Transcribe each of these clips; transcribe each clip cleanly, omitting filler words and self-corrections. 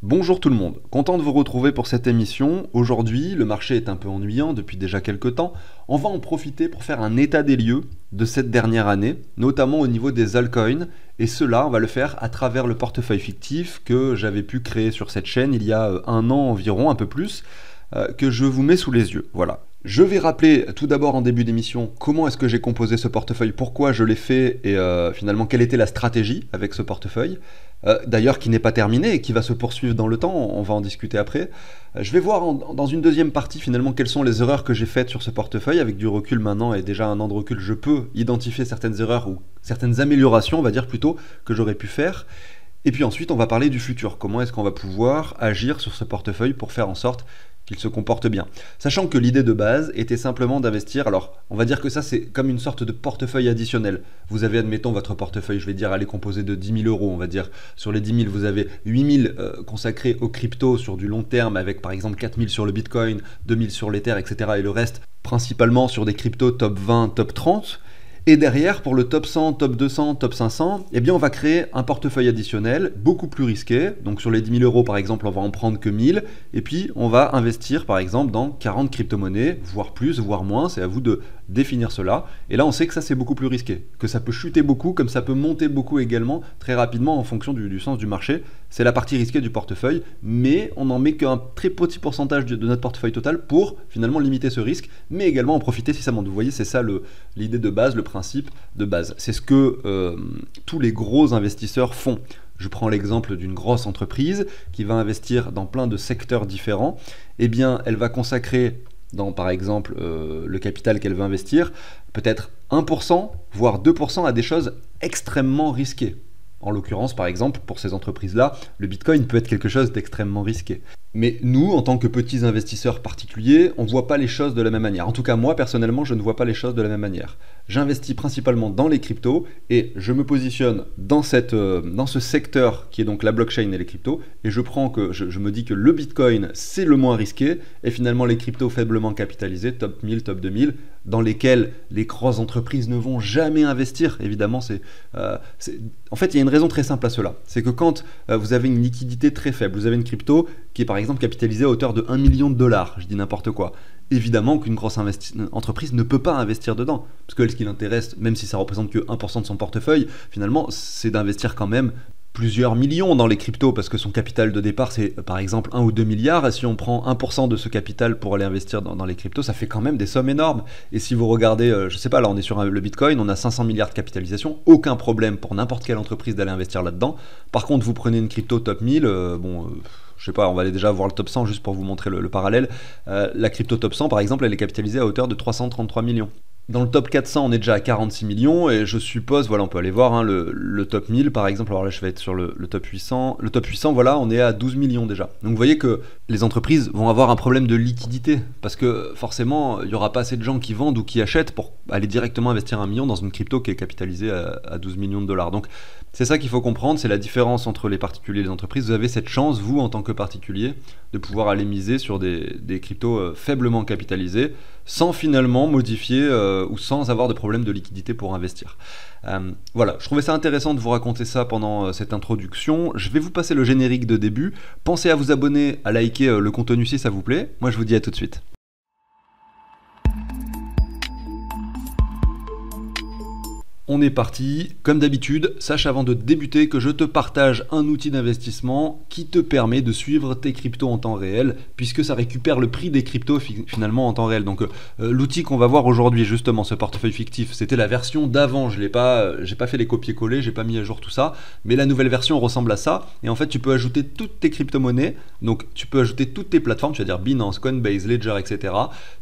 Bonjour tout le monde, content de vous retrouver pour cette émission. Aujourd'hui, le marché est un peu ennuyant depuis déjà quelques temps. On va en profiter pour faire un état des lieux de cette dernière année, notamment au niveau des altcoins. Et cela, on va le faire à travers le portefeuille fictif que j'avais pu créer sur cette chaîne il y a un an environ, un peu plus, que je vous mets sous les yeux. Voilà. Je vais rappeler tout d'abord en début d'émission comment est-ce que j'ai composé ce portefeuille, pourquoi je l'ai fait et finalement quelle était la stratégie avec ce portefeuille. D'ailleurs qui n'est pas terminé et qui va se poursuivre dans le temps, on va en discuter après. Je vais voir dans une deuxième partie finalement quelles sont les erreurs que j'ai faites sur ce portefeuille. Avec du recul maintenant et déjà un an de recul, je peux identifier certaines erreurs ou certaines améliorations, on va dire plutôt, que j'aurais pu faire. Et puis ensuite, on va parler du futur. Comment est-ce qu'on va pouvoir agir sur ce portefeuille pour faire en sorte qu'il se comporte bien. Sachant que l'idée de base était simplement d'investir, alors on va dire que ça c'est comme une sorte de portefeuille additionnel. Vous avez, admettons, votre portefeuille, je vais dire, elle est composée de 10 000 euros, on va dire. Sur les 10 000, vous avez 8 000 consacrés aux cryptos sur du long terme, avec par exemple 4 000 sur le Bitcoin, 2 000 sur l'Ether, etc. Et le reste, principalement sur des cryptos top 20, top 30. Et derrière, pour le top 100, top 200, top 500, eh bien on va créer un portefeuille additionnel beaucoup plus risqué. Donc sur les 10 000 euros par exemple, on va en prendre que 1000. Et puis on va investir par exemple dans 40 crypto-monnaies, voire plus, voire moins. C'est à vous de définir cela. Et là on sait que ça c'est beaucoup plus risqué. Que ça peut chuter beaucoup, comme ça peut monter beaucoup également, très rapidement en fonction du sens du marché. C'est la partie risquée du portefeuille. Mais on n'en met qu'un très petit pourcentage de notre portefeuille total pour finalement limiter ce risque. Mais également en profiter si ça monte. Vous voyez, c'est ça l'idée de base, le principe de base. C'est ce que tous les gros investisseurs font. Je prends l'exemple d'une grosse entreprise qui va investir dans plein de secteurs différents. Eh bien, elle va consacrer dans, par exemple, le capital qu'elle veut investir, peut-être 1%, voire 2% à des choses extrêmement risquées. En l'occurrence, par exemple, pour ces entreprises-là, le Bitcoin peut être quelque chose d'extrêmement risqué. Mais nous, en tant que petits investisseurs particuliers, on ne voit pas les choses de la même manière. En tout cas, moi, personnellement, je ne vois pas les choses de la même manière. J'investis principalement dans les cryptos et je me positionne dans ce secteur qui est donc la blockchain et les cryptos. Et je me dis que le Bitcoin, c'est le moins risqué. Et finalement, les cryptos faiblement capitalisés, top 1000, top 2000, dans lesquels les grosses entreprises ne vont jamais investir. Évidemment, en fait, il y a une raison très simple à cela. C'est que quand vous avez une liquidité très faible, vous avez une crypto qui est par exemple capitalisée à hauteur de 1 million de dollars, je dis n'importe quoi. Évidemment qu'une grosse entreprise ne peut pas investir dedans. Parce que ce qui l'intéresse, même si ça représente que 1% de son portefeuille, finalement, c'est d'investir quand même plusieurs millions dans les cryptos parce que son capital de départ c'est par exemple 1 ou 2 milliards et si on prend 1% de ce capital pour aller investir dans les cryptos, ça fait quand même des sommes énormes. Et si vous regardez, je sais pas, là on est sur le Bitcoin, on a 500 milliards de capitalisation, aucun problème pour n'importe quelle entreprise d'aller investir là-dedans. Par contre, vous prenez une crypto top 1000, je sais pas, on va aller déjà voir le top 100 juste pour vous montrer le parallèle. La crypto top 100 par exemple, elle est capitalisée à hauteur de 333 millions. Dans le top 400, on est déjà à 46 millions et je suppose, voilà, on peut aller voir hein, le top 1000 par exemple. Alors là, je vais être sur le top 800. Le top 800, voilà, on est à 12 millions déjà. Donc vous voyez que les entreprises vont avoir un problème de liquidité parce que forcément, il n'y aura pas assez de gens qui vendent ou qui achètent pour aller directement investir 1 million dans une crypto qui est capitalisée à 12 millions de dollars. Donc c'est ça qu'il faut comprendre, c'est la différence entre les particuliers et les entreprises. Vous avez cette chance, vous, en tant que particulier, de pouvoir aller miser sur des cryptos faiblement capitalisés sans finalement modifier ou sans avoir de problème de liquidité pour investir. Voilà, je trouvais ça intéressant de vous raconter ça pendant cette introduction. Je vais vous passer le générique de début. Pensez à vous abonner, à liker le contenu si ça vous plaît. Moi, je vous dis à tout de suite. On est parti, comme d'habitude, sache avant de débuter que je te partage un outil d'investissement qui te permet de suivre tes cryptos en temps réel, puisque ça récupère le prix des cryptos finalement en temps réel. Donc l'outil qu'on va voir aujourd'hui, justement, ce portefeuille fictif, c'était la version d'avant, j'ai pas fait les copier-coller, j'ai pas mis à jour tout ça, mais la nouvelle version ressemble à ça, et en fait tu peux ajouter toutes tes crypto-monnaies, donc tu peux ajouter toutes tes plateformes, tu vas dire Binance, Coinbase, Ledger, etc.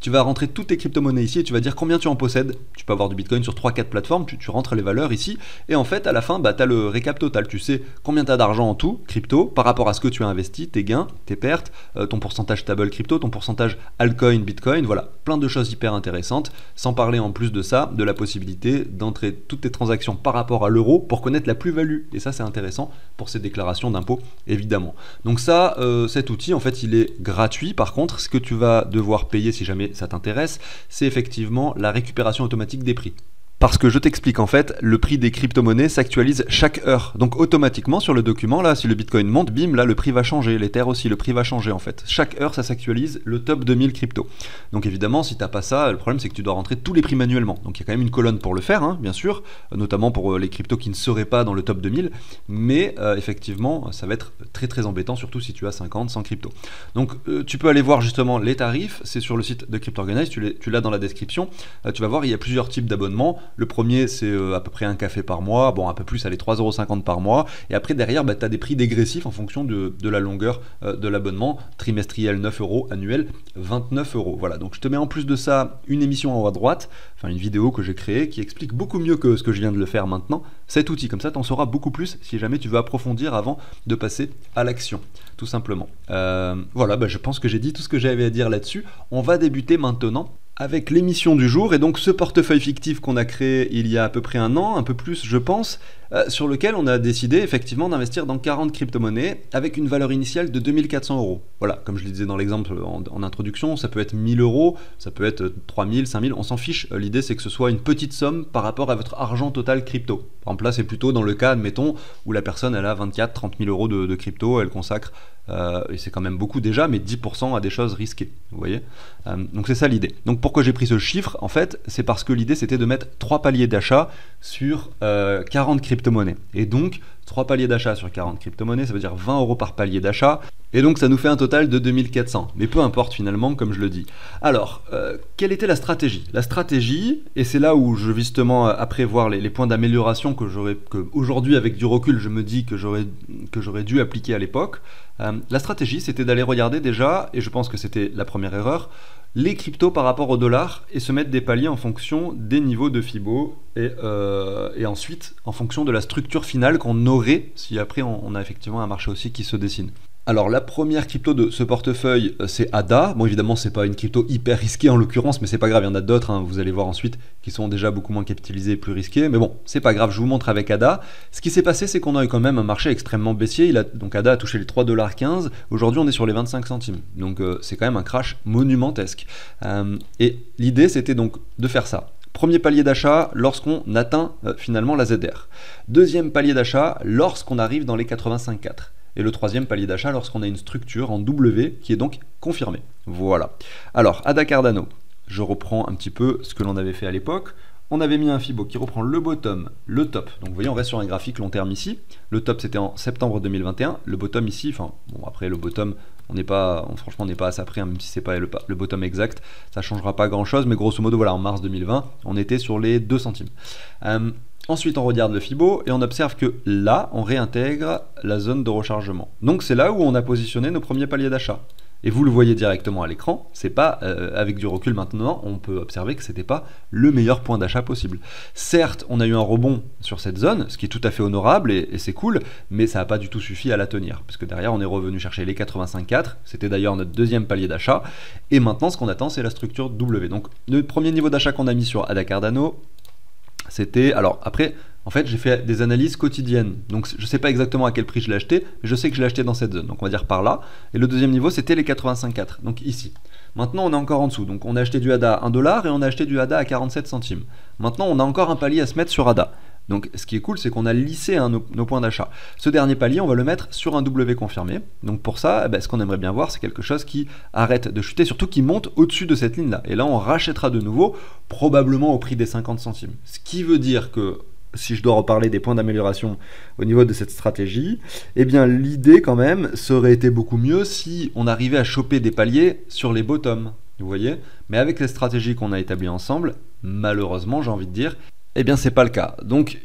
Tu vas rentrer toutes tes crypto-monnaies ici et tu vas dire combien tu en possèdes. Tu peux avoir du Bitcoin sur 3-4 plateformes, tu rentres les valeurs ici, et en fait à la fin tu as le récap total, tu sais combien tu as d'argent en tout, crypto, par rapport à ce que tu as investi, tes gains, tes pertes, ton pourcentage stable crypto, ton pourcentage altcoin, bitcoin, voilà, plein de choses hyper intéressantes, sans parler en plus de ça, de la possibilité d'entrer toutes tes transactions par rapport à l'euro pour connaître la plus-value, et ça c'est intéressant pour ces déclarations d'impôts évidemment. Donc ça, cet outil en fait il est gratuit. Par contre, ce que tu vas devoir payer si jamais ça t'intéresse, c'est effectivement la récupération automatique des prix. Parce que je t'explique en fait, le prix des crypto-monnaies s'actualise chaque heure. Donc automatiquement sur le document, là, si le Bitcoin monte, bim, là le prix va changer. L'Ether aussi, le prix va changer en fait. Chaque heure, ça s'actualise le top 2000 crypto. Donc évidemment, si t'as pas ça, le problème c'est que tu dois rentrer tous les prix manuellement. Donc il y a quand même une colonne pour le faire, hein, bien sûr, notamment pour les cryptos qui ne seraient pas dans le top 2000. Mais effectivement, ça va être très très embêtant, surtout si tu as 50, 100 cryptos. Donc tu peux aller voir justement les tarifs. C'est sur le site de CryptOrganize, tu l'as dans la description. Tu vas voir, il y a plusieurs types d'abonnements. Le premier, c'est à peu près un café par mois. Bon, un peu plus, allez, 3,50 € par mois. Et après, derrière, tu as des prix dégressifs en fonction de la longueur de l'abonnement. Trimestriel, 9 €. Annuel, 29 €. Voilà, donc je te mets en plus de ça une émission en haut à droite, enfin une vidéo que j'ai créée qui explique beaucoup mieux que ce que je viens de le faire maintenant, cet outil. Comme ça, tu en sauras beaucoup plus si jamais tu veux approfondir avant de passer à l'action, tout simplement. Voilà, je pense que j'ai dit tout ce que j'avais à dire là-dessus. On va débuter maintenant avec l'émission du jour, et donc ce portefeuille fictif qu'on a créé il y a à peu près un an, un peu plus je pense, sur lequel on a décidé effectivement d'investir dans 40 crypto-monnaies avec une valeur initiale de 2400 €. Voilà, comme je le disais dans l'exemple en introduction, ça peut être 1000 €, ça peut être 3000, 5000, on s'en fiche. L'idée c'est que ce soit une petite somme par rapport à votre argent total crypto. Par exemple là c'est plutôt dans le cas, admettons, où la personne elle a 24, 30 000 € de crypto, elle consacre, et c'est quand même beaucoup déjà, mais 10% à des choses risquées, vous voyez. Donc c'est ça l'idée. Donc pourquoi j'ai pris ce chiffre? En fait, c'est parce que l'idée c'était de mettre 3 paliers d'achat sur 40 crypto-monnaies. Et donc, 3 paliers d'achat sur 40 crypto-monnaies, ça veut dire 20 € par palier d'achat. Et donc ça nous fait un total de 2400. Mais peu importe finalement, comme je le dis. Alors, quelle était la stratégie? La stratégie, et c'est là où je vais justement après voir les points d'amélioration que aujourd'hui avec du recul je me dis que j'aurais dû appliquer à l'époque. La stratégie c'était d'aller regarder déjà, et je pense que c'était la première erreur, les cryptos par rapport au dollar et se mettre des paliers en fonction des niveaux de Fibo et ensuite en fonction de la structure finale qu'on aurait si après on a effectivement un marché aussi qui se dessine. Alors la première crypto de ce portefeuille c'est ADA. Bon évidemment c'est pas une crypto hyper risquée en l'occurrence, mais c'est pas grave, il y en a d'autres, hein, vous allez voir ensuite, qui sont déjà beaucoup moins capitalisés et plus risqués, mais bon c'est pas grave, je vous montre avec ADA. Ce qui s'est passé c'est qu'on a eu quand même un marché extrêmement baissier, donc ADA a touché les 3,15 $, aujourd'hui on est sur les 25 centimes, donc c'est quand même un crash monumentesque. Et l'idée c'était donc de faire ça. Premier palier d'achat lorsqu'on atteint finalement la ZR. Deuxième palier d'achat lorsqu'on arrive dans les 85,4. Et le troisième palier d'achat lorsqu'on a une structure en W qui est donc confirmée. Voilà. Alors, ADA Cardano, je reprends un petit peu ce que l'on avait fait à l'époque. On avait mis un Fibo qui reprend le bottom, le top. Donc vous voyez, on reste sur un graphique long terme ici. Le top c'était en septembre 2021. Le bottom ici, enfin bon après le bottom, franchement on n'est pas à ça près, hein, même si c'est pas le bottom exact, ça changera pas grand chose, mais grosso modo voilà, en mars 2020, on était sur les 2 centimes. Ensuite, on regarde le Fibo et on observe que là, on réintègre la zone de rechargement. Donc c'est là où on a positionné nos premiers paliers d'achat. Et vous le voyez directement à l'écran, c'est pas avec du recul maintenant, on peut observer que c'était pas le meilleur point d'achat possible. Certes, on a eu un rebond sur cette zone, ce qui est tout à fait honorable et c'est cool, mais ça n'a pas du tout suffi à la tenir, parce que derrière on est revenu chercher les 85,4, c'était d'ailleurs notre deuxième palier d'achat, et maintenant ce qu'on attend c'est la structure W. Donc le premier niveau d'achat qu'on a mis sur ADA Cardano, c'était, alors après, en fait j'ai fait des analyses quotidiennes, donc je ne sais pas exactement à quel prix je l'ai acheté, mais je sais que je l'ai acheté dans cette zone, donc on va dire par là, et le deuxième niveau c'était les 85,4, donc ici. Maintenant on est encore en dessous, donc on a acheté du ADA à 1 $ et on a acheté du ADA à 47 centimes. Maintenant on a encore un palier à se mettre sur ADA. Donc ce qui est cool, c'est qu'on a lissé nos points d'achat. Ce dernier palier, on va le mettre sur un W confirmé. Donc pour ça, ce qu'on aimerait bien voir, c'est quelque chose qui arrête de chuter, surtout qui monte au-dessus de cette ligne-là. Et là, on rachètera de nouveau, probablement au prix des 50 centimes. Ce qui veut dire que, si je dois reparler des points d'amélioration au niveau de cette stratégie, eh bien l'idée quand même, ça aurait été beaucoup mieux si on arrivait à choper des paliers sur les bottoms. Vous voyez? Mais avec les stratégies qu'on a établies ensemble, malheureusement, j'ai envie de dire, eh bien c'est pas le cas. Donc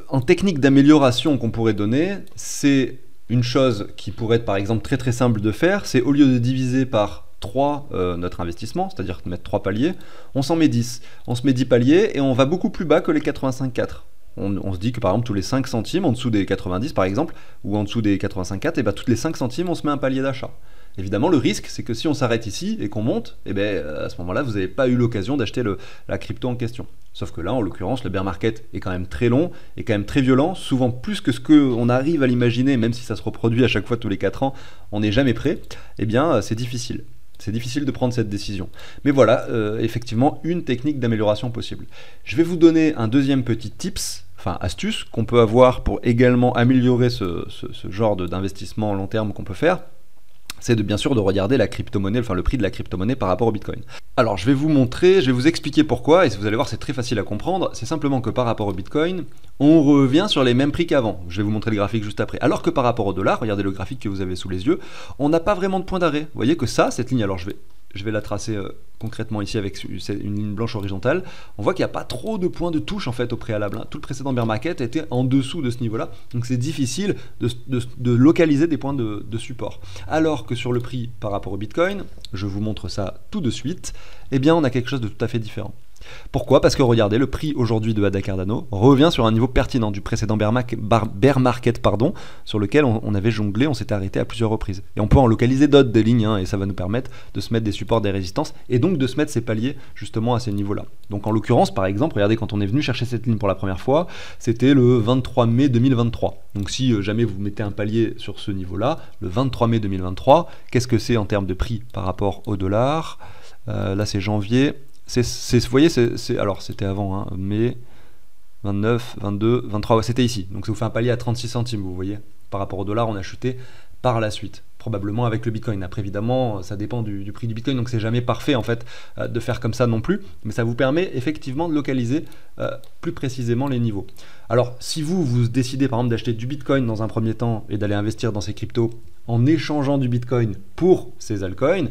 en technique d'amélioration qu'on pourrait donner, c'est une chose qui pourrait être par exemple très très simple de faire, c'est au lieu de diviser par 3 notre investissement, c'est-à-dire de mettre 3 paliers, on s'en met 10. On se met 10 paliers et on va beaucoup plus bas que les 85,4. On se dit que par exemple tous les 5 centimes, en dessous des 90 par exemple, ou en dessous des 85,4, et bien toutes les 5 centimes on se met un palier d'achat. Évidemment, le risque, c'est que si on s'arrête ici et qu'on monte, à ce moment-là, vous n'avez pas eu l'occasion d'acheter la crypto en question. Sauf que là, en l'occurrence, le bear market est quand même très long, et quand même très violent, souvent plus que ce qu'on arrive à l'imaginer, même si ça se reproduit à chaque fois tous les 4 ans, on n'est jamais prêt, c'est difficile. C'est difficile de prendre cette décision. Mais voilà, effectivement, une technique d'amélioration possible. Je vais vous donner un deuxième petit tips, enfin astuce, qu'on peut avoir pour également améliorer ce genre d'investissement long terme qu'on peut faire. C'est bien sûr de regarder la crypto-monnaie, enfin le prix de la crypto-monnaie par rapport au Bitcoin. Alors je vais vous montrer, je vais vous expliquer pourquoi, et vous allez voir c'est très facile à comprendre, c'est simplement que par rapport au Bitcoin, on revient sur les mêmes prix qu'avant. Je vais vous montrer le graphique juste après. Alors que par rapport au dollar, regardez le graphique que vous avez sous les yeux, on n'a pas vraiment de point d'arrêt. Vous voyez que ça, cette ligne, alors je vais la tracer concrètement ici avec une ligne blanche horizontale. On voit qu'il n'y a pas trop de points de touche en fait au préalable. Tout le précédent bear market était en dessous de ce niveau-là, donc c'est difficile de localiser des points de support. Alors que sur le prix par rapport au Bitcoin, je vous montre ça tout de suite, eh bien on a quelque chose de tout à fait différent. Pourquoi? Parce que regardez, le prix aujourd'hui de ADA Cardano revient sur un niveau pertinent du précédent bear market, sur lequel on avait jonglé, on s'était arrêté à plusieurs reprises. Et on peut en localiser d'autres des lignes, et ça va nous permettre de se mettre des supports, des résistances, et donc de se mettre ces paliers justement à ces niveaux-là. Donc en l'occurrence, par exemple, regardez, quand on est venu chercher cette ligne pour la première fois, c'était le 23 mai 2023. Donc si jamais vous mettez un palier sur ce niveau-là, le 23 mai 2023, qu'est-ce que c'est en termes de prix par rapport au dollar? Là c'est janvier. Vous voyez, alors c'était avant, mai 29, 22, 23, c'était ici. Donc ça vous fait un palier à 36 centimes, vous voyez. Par rapport au dollar, on a chuté par la suite, probablement avec le Bitcoin. Après, évidemment, ça dépend du prix du Bitcoin, donc c'est jamais parfait en fait de faire comme ça non plus, mais ça vous permet effectivement de localiser plus précisément les niveaux. Alors, si vous décidez par exemple d'acheter du Bitcoin dans un premier temps et d'aller investir dans ces cryptos en échangeant du Bitcoin pour ces altcoins,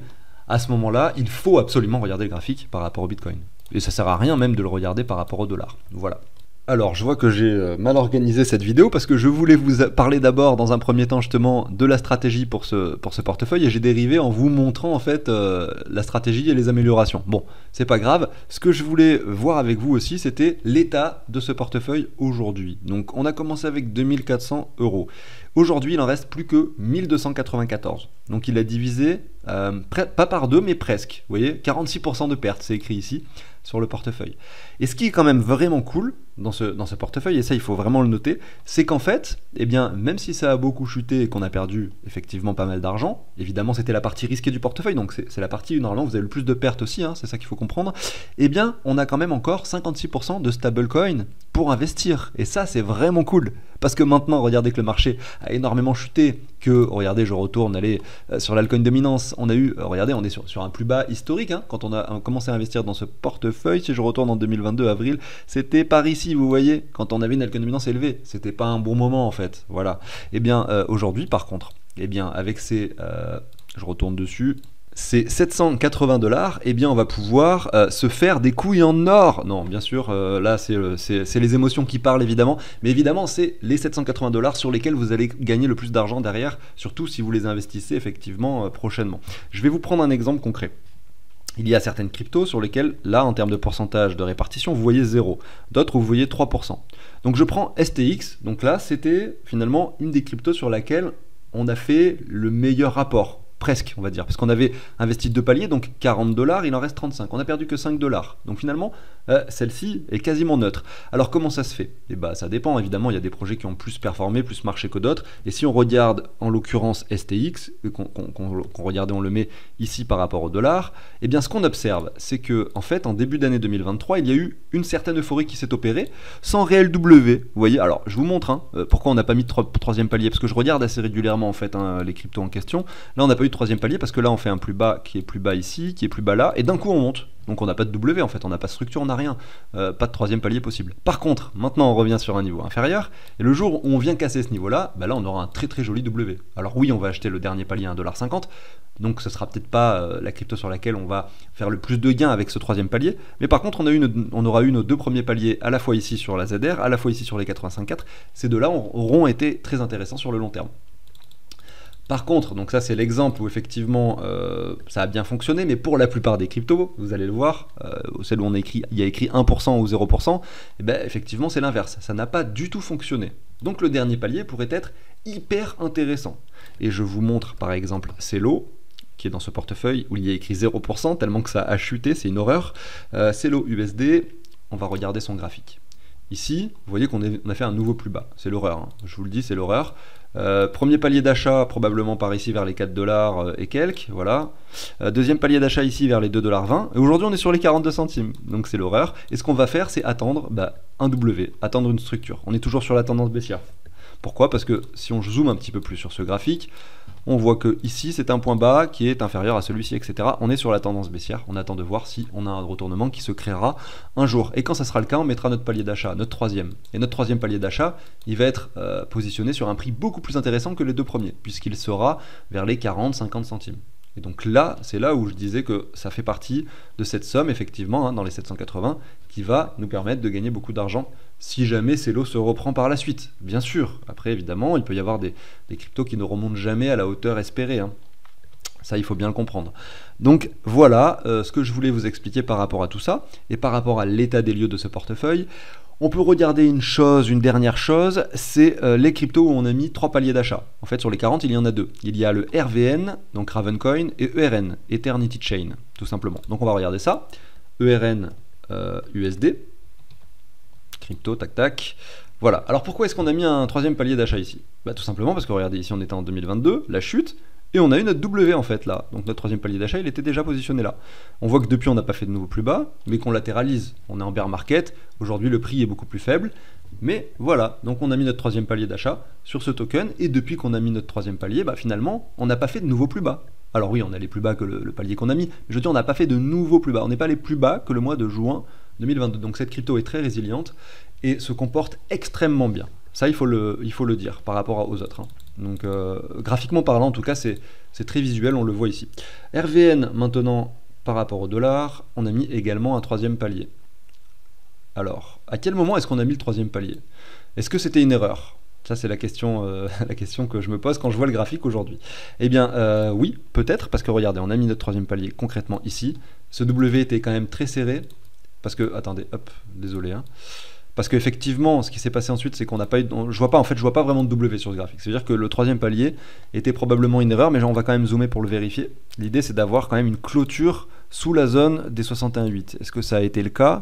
à ce moment-là, il faut absolument regarder le graphique par rapport au Bitcoin. Et ça sert à rien même de le regarder par rapport au dollar. Voilà. Alors, je vois que j'ai mal organisé cette vidéo parce que je voulais vous parler d'abord, dans un premier temps, justement, de la stratégie pour ce portefeuille, et j'ai dérivé en vous montrant, en fait, la stratégie et les améliorations. Bon, c'est pas grave. Ce que je voulais voir avec vous aussi, c'était l'état de ce portefeuille aujourd'hui. Donc, on a commencé avec 2400 €. Aujourd'hui, il en reste plus que 1294. Donc, il a divisé, pas par deux, mais presque. Vous voyez, 46% de pertes, c'est écrit ici, sur le portefeuille. Et ce qui est quand même vraiment cool dans ce portefeuille, et ça il faut vraiment le noter, c'est qu'en fait, eh bien, même si ça a beaucoup chuté et qu'on a perdu effectivement pas mal d'argent, évidemment c'était la partie risquée du portefeuille, donc c'est la partie où normalement vous avez le plus de pertes aussi, c'est ça qu'il faut comprendre, eh bien on a quand même encore 56% de stablecoin pour investir, et ça c'est vraiment cool, parce que maintenant regardez que le marché a énormément chuté, que regardez, je retourne, allez, sur l'altcoin dominance, on a eu, regardez, on est sur un plus bas historique, quand on a commencé à investir dans ce portefeuille. Si je retourne en 2022 avril, c'était par ici, vous voyez, quand on avait une altcoin dominance élevée, c'était pas un bon moment en fait, voilà. Et bien aujourd'hui par contre, et bien avec ces, je retourne dessus, c'est 780 $, et bien on va pouvoir se faire des couilles en or. Non, bien sûr, là c'est les émotions qui parlent évidemment, mais évidemment c'est les 780 $ sur lesquels vous allez gagner le plus d'argent derrière, surtout si vous les investissez effectivement prochainement. Je vais vous prendre un exemple concret. Il y a certaines cryptos sur lesquelles, là, en termes de pourcentage de répartition, vous voyez 0. D'autres, vous voyez 3%. Donc je prends STX, donc là, c'était finalement une des cryptos sur laquelle on a fait le meilleur rapport. Presque, on va dire, parce qu'on avait investi 2 paliers, donc 40 $, il en reste 35. On a perdu que 5 $. Donc finalement, celle-ci est quasiment neutre. Alors comment ça se fait? Eh bien, ça dépend, évidemment, il y a des projets qui ont plus performé, plus marché que d'autres. Et si on regarde, en l'occurrence, STX, qu'on regardait, on le met ici par rapport au dollar, eh bien, ce qu'on observe, c'est que, en fait, en début d'année 2023, il y a eu une certaine euphorie qui s'est opérée, sans réel W. Vous voyez, alors, je vous montre pourquoi on n'a pas mis de troisième palier, parce que je regarde assez régulièrement, en fait, les cryptos en question. Là, on n'a pas eu de troisième palier parce que là on fait un plus bas qui est plus bas ici, qui est plus bas là, et d'un coup on monte. Donc on n'a pas de W en fait, on n'a pas de structure, on n'a rien, pas de troisième palier possible. Par contre, maintenant on revient sur un niveau inférieur, et le jour où on vient casser ce niveau-là, bah là on aura un très très joli W. Alors oui, on va acheter le dernier palier à 1,50 $, donc ce sera peut-être pas la crypto sur laquelle on va faire le plus de gains avec ce troisième palier, mais par contre on aura eu nos deux premiers paliers à la fois ici sur la ZR, à la fois ici sur les 85.4, ces deux-là auront été très intéressants sur le long terme. Par contre, donc ça c'est l'exemple où effectivement ça a bien fonctionné, mais pour la plupart des cryptos, vous allez le voir, celle où il y a écrit 1% ou 0%, et ben effectivement c'est l'inverse, ça n'a pas du tout fonctionné. Donc le dernier palier pourrait être hyper intéressant. Et je vous montre par exemple Celo, qui est dans ce portefeuille où il y a écrit 0%, tellement que ça a chuté, c'est une horreur. Celo USD, on va regarder son graphique. Ici, vous voyez qu'on a fait un nouveau plus bas, c'est l'horreur, je vous le dis, c'est l'horreur. Premier palier d'achat probablement par ici vers les 4 dollars et quelques, voilà. Deuxième palier d'achat ici vers les 2,20 $. Et aujourd'hui on est sur les 42 centimes, donc c'est l'horreur. Et ce qu'on va faire c'est attendre un W, attendre une structure. On est toujours sur la tendance baissière. Pourquoi? Parce que si on zoome un petit peu plus sur ce graphique, on voit que ici c'est un point bas qui est inférieur à celui-ci, etc. On est sur la tendance baissière, on attend de voir si on a un retournement qui se créera un jour. Et quand ça sera le cas, on mettra notre palier d'achat, notre troisième. Et notre troisième palier d'achat, il va être positionné sur un prix beaucoup plus intéressant que les deux premiers, puisqu'il sera vers les 40-50 centimes. Et donc là, c'est là où je disais que ça fait partie de cette somme, effectivement, hein, dans les 780, qui va nous permettre de gagner beaucoup d'argent si jamais ces lots se reprend par la suite. Bien sûr, après, évidemment, il peut y avoir des cryptos qui ne remontent jamais à la hauteur espérée. Hein. Ça, il faut bien le comprendre. Donc voilà ce que je voulais vous expliquer par rapport à tout ça, et par rapport à l'état des lieux de ce portefeuille. On peut regarder une dernière chose, c'est les cryptos où on a mis 3 paliers d'achat. En fait, sur les 40, il y en a 2. Il y a le RVN, donc Ravencoin, et ERN, Eternity Chain, tout simplement. Donc on va regarder ça. ERN USD, crypto, tac tac. Voilà. Alors pourquoi est-ce qu'on a mis un troisième palier d'achat ici? Tout simplement parce que regardez, ici on était en 2022, la chute, et on a eu notre W en fait là. Donc notre troisième palier d'achat, il était déjà positionné là. On voit que depuis on n'a pas fait de nouveau plus bas, mais qu'on latéralise. On est en bear market. Aujourd'hui le prix est beaucoup plus faible. Mais voilà, donc on a mis notre troisième palier d'achat sur ce token, et depuis qu'on a mis notre troisième palier, finalement, on n'a pas fait de nouveau plus bas. Alors oui, on est allé plus bas que le palier qu'on a mis, mais je veux dire, on n'a pas fait de nouveau plus bas. On n'est pas allé plus bas que le mois de juin 2022. Donc cette crypto est très résiliente et se comporte extrêmement bien. Ça, il faut le dire par rapport aux autres. Hein. Donc graphiquement parlant, en tout cas, c'est très visuel, on le voit ici. RVN, maintenant, par rapport au dollar, on a mis également un troisième palier. Alors, à quel moment est-ce qu'on a mis le troisième palier? Est-ce que c'était une erreur? Ça, c'est la question que je me pose quand je vois le graphique aujourd'hui. Eh bien, oui, peut-être, parce que regardez, on a mis notre troisième palier concrètement ici. Ce W était quand même très serré, parce que, attendez, hop, désolé, hein. Parce qu'effectivement, ce qui s'est passé ensuite, c'est qu'on n'a pas eu... Je vois pas vraiment de W sur ce graphique. C'est-à-dire que le troisième palier était probablement une erreur, mais on va quand même zoomer pour le vérifier. L'idée, c'est d'avoir quand même une clôture sous la zone des 61,8. Est-ce que ça a été le cas?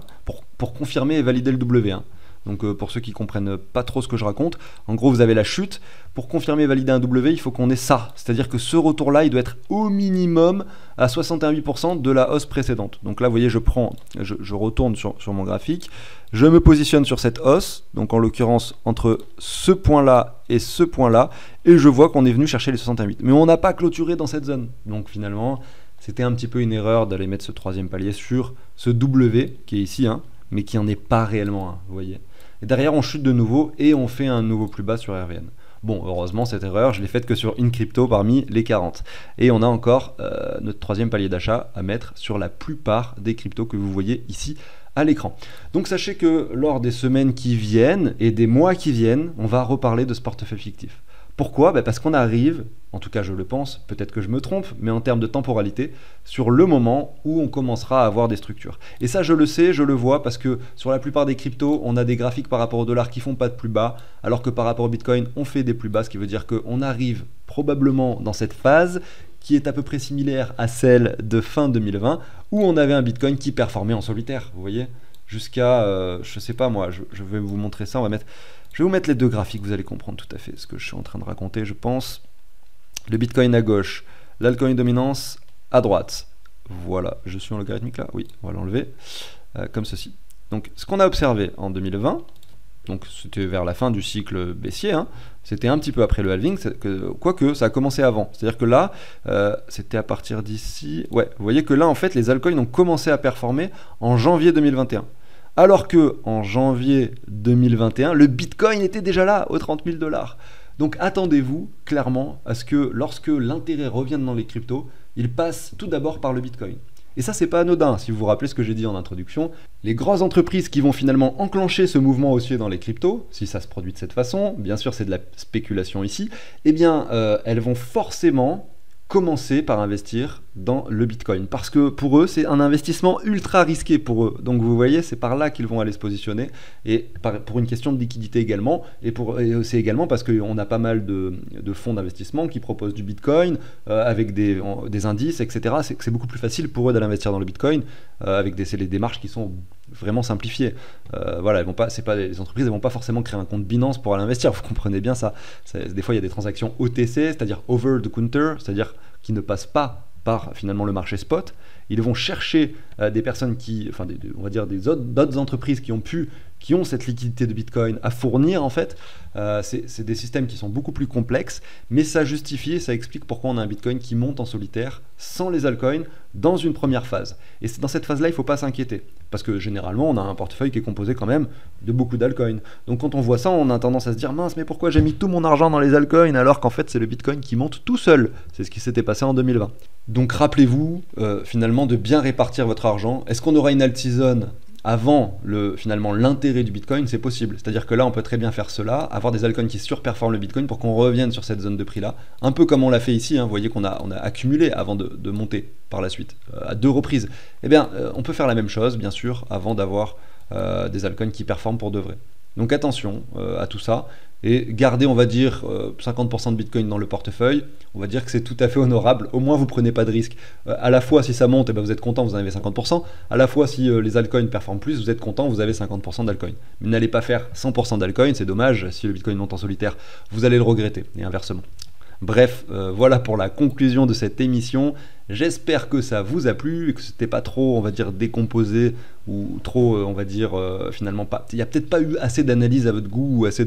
Pour confirmer et valider le W. Hein. Donc pour ceux qui comprennent pas trop ce que je raconte, en gros, vous avez la chute. Pour confirmer et valider un W, il faut qu'on ait ça. C'est-à-dire que ce retour-là, il doit être au minimum à 61,8% de la hausse précédente. Donc là, vous voyez, je retourne sur mon graphique. Je me positionne sur cette hausse, donc en l'occurrence entre ce point-là et ce point-là, et je vois qu'on est venu chercher les 61,8. Mais on n'a pas clôturé dans cette zone. Donc finalement, c'était un petit peu une erreur d'aller mettre ce troisième palier sur ce W qui est ici, hein, mais qui n'en est pas réellement un, vous voyez. Et derrière, on chute de nouveau et on fait un nouveau plus bas sur RVN. Bon, heureusement, cette erreur, je l'ai faite que sur une crypto parmi les 40. Et on a encore notre troisième palier d'achat à mettre sur la plupart des cryptos que vous voyez ici à l'écran. Donc sachez que lors des semaines qui viennent et des mois qui viennent, on va reparler de ce portefeuille fictif. Pourquoi? Parce qu'on arrive, en tout cas je le pense, peut-être que je me trompe, mais en termes de temporalité, sur le moment où on commencera à avoir des structures. Et ça je le sais, je le vois, parce que sur la plupart des cryptos, on a des graphiques par rapport au dollar qui font pas de plus bas, alors que par rapport au Bitcoin, on fait des plus bas, ce qui veut dire qu'on arrive probablement dans cette phase qui est à peu près similaire à celle de fin 2020, où on avait un Bitcoin qui performait en solitaire, vous voyez, jusqu'à, je sais pas moi, je vais vous montrer ça, je vais vous mettre les deux graphiques, vous allez comprendre tout à fait ce que je suis en train de raconter, je pense. Le Bitcoin à gauche, l'altcoin dominance à droite. Voilà, je suis en logarithmique là, oui, on va l'enlever, comme ceci. Donc ce qu'on a observé en 2020, donc c'était vers la fin du cycle baissier, hein, c'était un petit peu après le halving, quoique ça a commencé avant. C'est-à-dire que là, c'était à partir d'ici, ouais, vous voyez que là en fait les altcoins ont commencé à performer en janvier 2021. Alors que en janvier 2021, le Bitcoin était déjà là, aux 30 000 $. Donc attendez-vous clairement à ce que lorsque l'intérêt revienne dans les cryptos, il passe tout d'abord par le Bitcoin. Et ça, c'est pas anodin, si vous vous rappelez ce que j'ai dit en introduction. Les grosses entreprises qui vont finalement enclencher ce mouvement haussier dans les cryptos, si ça se produit de cette façon, bien sûr c'est de la spéculation ici, eh bien elles vont forcément commencer par investir dans le Bitcoin. Parce que pour eux, c'est un investissement ultra risqué pour eux. Donc vous voyez, c'est par là qu'ils vont aller se positionner. Et pour une question de liquidité également. Et c'est également parce qu'on a pas mal de fonds d'investissement qui proposent du Bitcoin avec des indices, etc. C'est beaucoup plus facile pour eux d'aller investir dans le Bitcoin avec des démarches qui sont vraiment simplifié. Voilà, les entreprises ne vont pas forcément créer un compte Binance pour aller investir, vous comprenez bien ça. Des fois, il y a des transactions OTC, c'est-à-dire over the counter, c'est-à-dire qui ne passent pas par finalement le marché spot. Ils vont chercher des personnes on va dire d'autres entreprises qui ont cette liquidité de Bitcoin à fournir en fait. C'est des systèmes qui sont beaucoup plus complexes, mais ça justifie, ça explique pourquoi on a un Bitcoin qui monte en solitaire sans les altcoins dans une première phase. Et dans cette phase-là, il ne faut pas s'inquiéter, parce que généralement, on a un portefeuille qui est composé quand même de beaucoup d'altcoins. Donc quand on voit ça, on a tendance à se dire mince, mais pourquoi j'ai mis tout mon argent dans les altcoins alors qu'en fait c'est le Bitcoin qui monte tout seul. C'est ce qui s'était passé en 2020. Donc rappelez-vous finalement de bien répartir votre argent. Est-ce qu'on aura une alt season avant finalement l'intérêt du Bitcoin? C'est possible. C'est-à-dire que là, on peut très bien faire cela, avoir des altcoins qui surperforment le Bitcoin pour qu'on revienne sur cette zone de prix-là. Un peu comme on l'a fait ici, hein. Vous voyez qu'on a accumulé avant de monter par la suite, à 2 reprises. Eh bien, on peut faire la même chose, bien sûr, avant d'avoir des altcoins qui performent pour de vrai. Donc attention à tout ça, et gardez, on va dire, 50% de Bitcoin dans le portefeuille. On va dire que c'est tout à fait honorable. Au moins, vous prenez pas de risque. À la fois, si ça monte, eh ben, vous êtes content, vous en avez 50%. À la fois, si les altcoins performent plus, vous êtes content, vous avez 50% d'altcoins. Mais n'allez pas faire 100% d'altcoins, c'est dommage. Si le Bitcoin monte en solitaire, vous allez le regretter, et inversement. Bref, voilà pour la conclusion de cette émission. J'espère que ça vous a plu et que c'était pas trop, on va dire, décomposé ou trop, on va dire, finalement pas. Il n'y a peut-être pas eu assez d'analyse à votre goût ou assez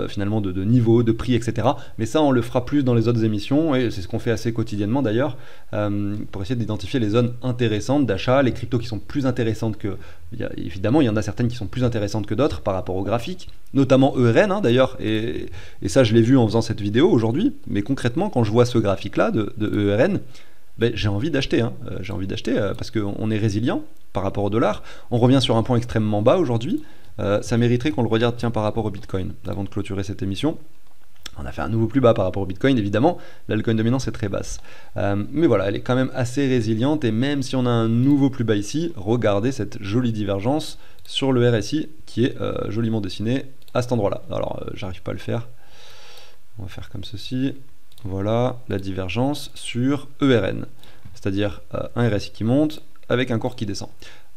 finalement de niveau, de prix, etc. Mais ça, on le fera plus dans les autres émissions et c'est ce qu'on fait assez quotidiennement d'ailleurs pour essayer d'identifier les zones intéressantes d'achat, les cryptos qui sont plus intéressantes que. Évidemment, il y en a certaines qui sont plus intéressantes que d'autres par rapport au graphique, notamment ERN hein, d'ailleurs. Et ça, je l'ai vu en faisant cette vidéo aujourd'hui. Mais concrètement, quand je vois ce graphique-là de ERN, ben, j'ai envie d'acheter, parce qu'on est résilient par rapport au dollar. On revient sur un point extrêmement bas aujourd'hui. Ça mériterait qu'on le regarde par rapport au Bitcoin. Avant de clôturer cette émission, on a fait un nouveau plus bas par rapport au Bitcoin, évidemment. L'altcoin dominance est très basse. Mais voilà, elle est quand même assez résiliente. Et même si on a un nouveau plus bas ici, regardez cette jolie divergence sur le RSI qui est joliment dessinée à cet endroit-là. Alors, j'arrive pas à le faire. On va faire comme ceci. Voilà la divergence sur ERN, c'est-à-dire un RSI qui monte avec un cours qui descend.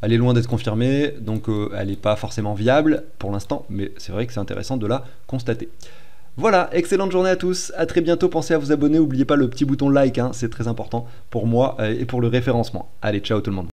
Elle est loin d'être confirmée, donc elle n'est pas forcément viable pour l'instant, mais c'est vrai que c'est intéressant de la constater. Voilà, excellente journée à tous, à très bientôt, pensez à vous abonner, n'oubliez pas le petit bouton like, hein, c'est très important pour moi et pour le référencement. Allez, ciao tout le monde.